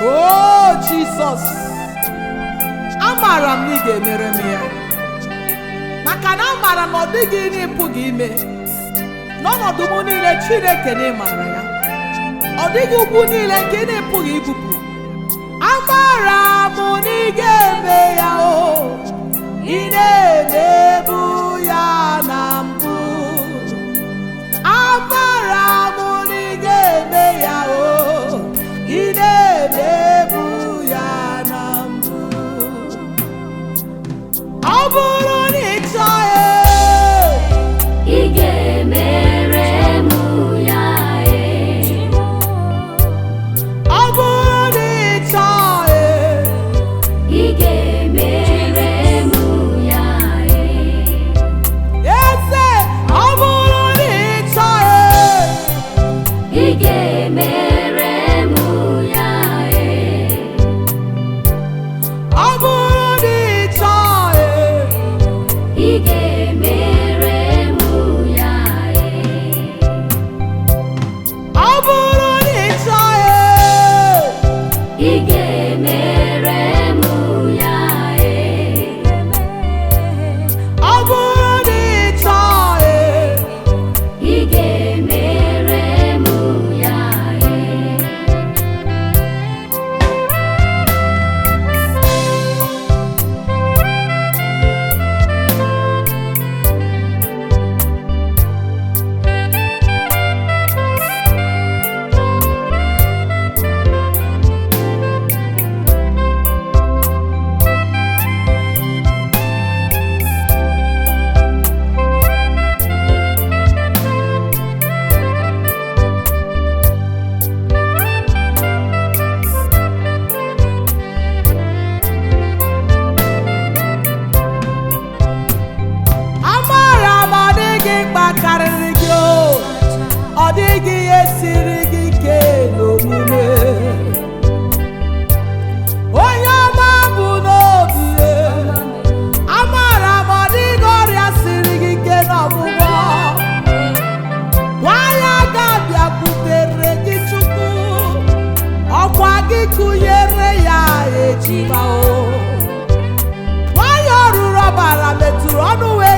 Oh Jesus, amara m na ị ga-emere m ya, maka na amara m ọ dịghị ihe ịpụghị ime. N'ọnọdụ m niile Chineke na ịmara ya, ọ dịghị ugwu niile nke ị na-epụghị ibupụ. Amara m na ị ga-eme ya, o ị na-emebu ya na mbụ. Amara m na ị ga-eme ya, o ị na-emebu ya na mbụ. Ọ bụrụ na ị chọọ ị ga-emere m ya. Ọ bụrụ na ị chọọ Ị ga-emere m ya. eze, ọ bụrụ na ị chọọ Ị ga-emere m ya. ọ bụrụ na ị chọọ Ị ga-emere m ya. ọ bụrụ na ị chọọ Ị ga-emere m ya. ọ bụrụ na ị chọọ Ị ga-emere m ya. amara m ọ dịghị mkpa karịrị gị, ọ dịghị ihe siri gị ike n'omume. Onye ọma bụ n'obi ya, amara m ọ dịghị ọrịa siri gị ike n'ọgwụgwọ. Nwanyị ga-abịakwutere gị Chukwu, ọkwa gị kụnyere ya ejima. O nwanyị ọrụrụ ọbara metụrụ ọnụ wee